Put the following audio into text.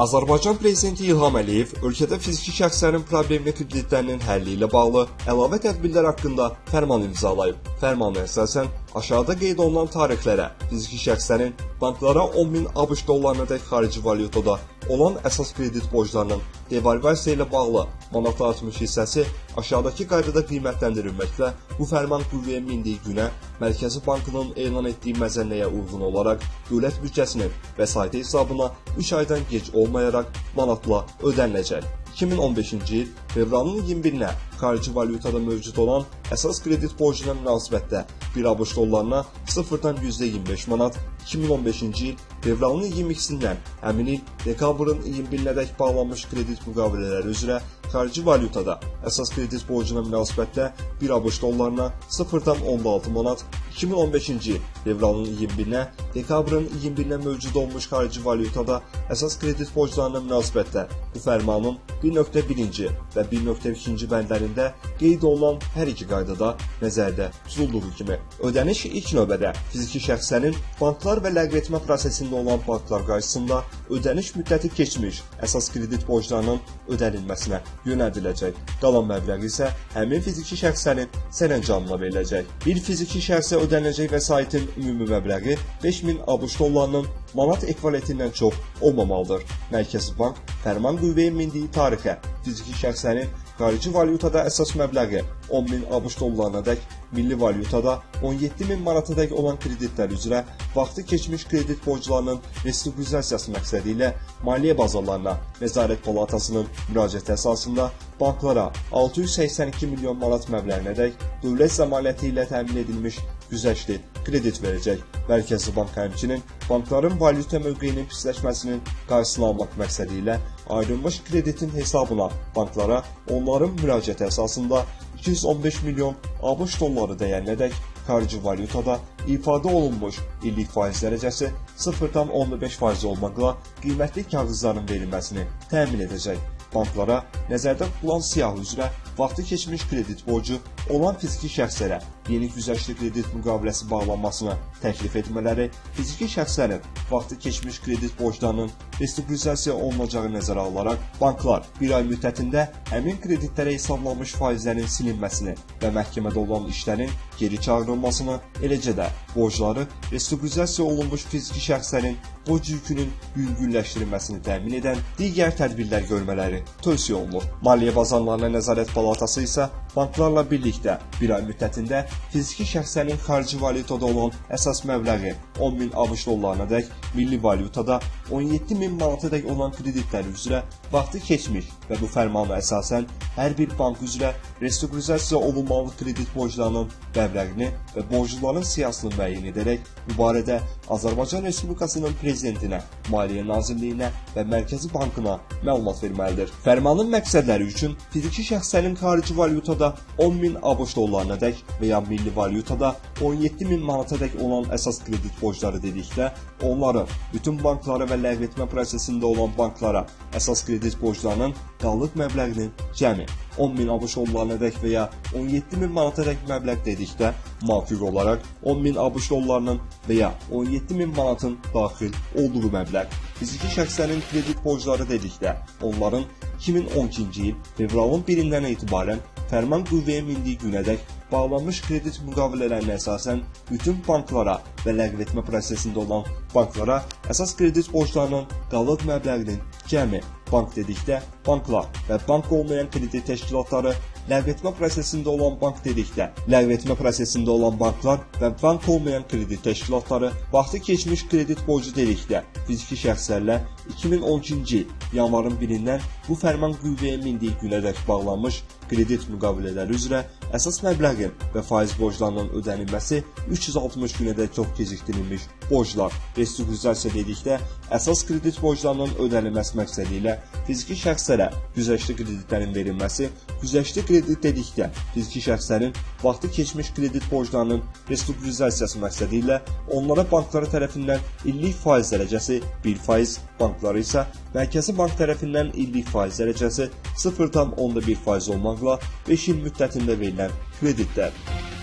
Azərbaycan Prezidenti İlham Əliyev ölkədə fiziki şəxslərin problemli kreditlərinin həlli ilə bağlı əlavə tədbirlər haqqında fərman imzalayıb. Fərmana əsasən, aşağıda qeyd olunan tarixlərə fiziki şəxslərin banklara 10.000 ABŞ dollarınadək xarici valyutada olan əsas kredit borclarının devalvasiya ilə bağlı manata artmış hissəsi aşağıdakı qaydada qiymətləndirilməklə bu fərman qüvvəyə mindiyi günə Mərkəzi Bankının elan etdiyi məzənəyə uyğun olaraq dövlət büdcəsinin vəsaiti hesabına 3 aydan gec olmayaraq manatla ödəniləcək. 2015-ci il fevralın 21-nə xarici valyutada mövcud olan əsas kredit borcuna münasibətdə 1 ABŞ dollarına 0-dan %25 manat, 2015-ci il fevralın 22-sindən həmin il dekabrın 21-nədək bağlanmış kredit müqavilələri üzrə xarici valyutada əsas kredit borcuna münasibətdə 1 ABŞ dollarına 0-dan 16 manat, 2015-ci il fevralın 21-nə dekabrın 21-nə mövcud olmuş xarici valyutada əsas kredit borclarına münasibətdə bu fərmanın 1.1-ci və 1.2-ci bəndlərində qeyd olunan hər iki qaydada nəzərdə tutulduğu kimi ödəniş ilk növbədə fiziki şəxslərin banklar və ləğv etmə prosesində olan banklar qarşısında ödəniş müddəti keçmiş əsas kredit borclarının ödənilməsinə yönəldiləcək. Qalan məbləğ isə həmin fiziki şəxslərin sərəncamına veriləcək. Bir fiziki şəxsə ödəniləcək vəsaitin ümumi məbləği 5.000 ABŞ dollarının manat ekvivalentindən çox olmamalıdır. Mərkəzi Bank fərman qüvvəyə mindiyi tarixə fiziki şəxslərin xarici valyutada əsas məbləği 10.000 ABŞ dollarınadək, milli valyutada 17.000 manatadək olan kreditlər üzrə vaxtı keçmiş kredit borclarının restrukturizasiyası məqsədi ilə Maliyyə Bazarlarına Nəzarət Palatasının müraciəti əsasında banklara 682 milyon manat məbləğinədək dövlət zəmanəti ilə təmin edilmiş güzəştli kredit verəcək. Mərkəzi Bank həmçinin bankların valyuta mövqeyinin pisləşməsinin qarşısını almaq məqsədi ilə ayrılmış kreditin hesabına banklara onların müraciəti əsasında 215 milyon ABŞ dolları dəyərinədək xarici valyutada ifadə olunmuş illik faiz dərəcəsi 0,15% olmaqla qiymətli kağızların verilməsini təmin edəcək. Banklara nəzərdə tutulan siyahı üzrə vaxtı keçmiş kredit borcu olan fiziki şəxslərə yeni güzəştli kredit müqaviləsi bağlanmasını təklif etmələri, fiziki şəxslərin vaxtı keçmiş kredit borclarının restrukturizasiya olunacağı nəzərə alaraq, banklar bir ay müddətində həmin kreditlərə hesablanmış faizlərin silinməsini və məhkəmədə olan işlərin geri çağırılmasını, eləcə də borcları restrukturizasiya olunmuş fiziki şəxslərin borc yükünün yüngülləşdirilməsini təmin edən digər tədbirlər görmələri tövsiyə olunur. Maliyyə Bazarlarına Nəzarət Palatası isə banklarla birlikdə bir ay müddətində fiziki şəxslərin xarici valyutada olan əsas məbləği 10.000 ABŞ dollarınadək, milli valyutada 17.000 manatadək olan kreditlər üzrə vaxtı keçmiş və bu fərmana əsasən hər bir bank üzrə restrukturizasiya olunmalı kredit borclarının məbləğini və borcluların siyahısını müəyyən edərək bu barədə Azərbaycan Respublikasının Prezidentinə, Maliyyə Nazirliyinə və Mərkəzi Bankına məlumat verməlidir. Fərmanın məqsədləri üçün fiziki şəxslərin xarici valyutada 10.000 ABŞ dollarınadək və ya milli valyutada 17.000 manatadək olan əsas kredit borcları dedikdə, onların bütün banklara və ləğv etmə prosesində olan banklara əsas kredit borclarının qallıq məbləğinin cəmi 10.000 ABŞ dollarınadək və ya 17.000 manatadək məbləğ dedikdə, müvafiq olaraq 10.000 ABŞ dollarının və ya 17.000 manatın daxil olduğu məbləğ. Fiziki şəxslərin kredit borcları dedikdə, onların 2012-ci il fevralın 1-dən etibarən fərman qüvvəyə mindiyi günədək bağlanmış kredit müqavilələrinə əsasən bütün banklara və ləğv etmə prosesində olan banklara əsas kredit borclarının qallıq məbləğinin cəmi, bank dedikdə banklar və bank olmayan kredit təşkilatları, ləğv etmə prosesində olan bank dedikdə ləğv etmə prosesində olan banklar və bank olmayan kredit təşkilatları, vaxtı keçmiş kredit borcu dedikdə fiziki şəxslərlə 2012-ci il yanvarın 1-dən bu fərman qüvvəyə mindiyi günədək bağlanmış kredit müqavilələri üzrə əsas məbləğin və faiz borclarının ödənilməsi 360 günədək çox gecikdirilmiş borclar, restrukturizasiya dedikdə əsas kredit borclarının ödənilməsi məqsədi ilə fiziki şəxslərə güzəştli kreditlərin verilməsi, güzəştli kredit dedikdə fiziki şəxslərin vaxtı keçmiş kredit borclarının restrukturizasiyası məqsədi ilə onlara bankları tərəfindən illik faiz dərəcəsi 1%, bankları isə Mərkəzi Bank tərəfindən illik faiz dərəcəsi 0,1% olmaqla 5 il müddətində verilən kreditlər.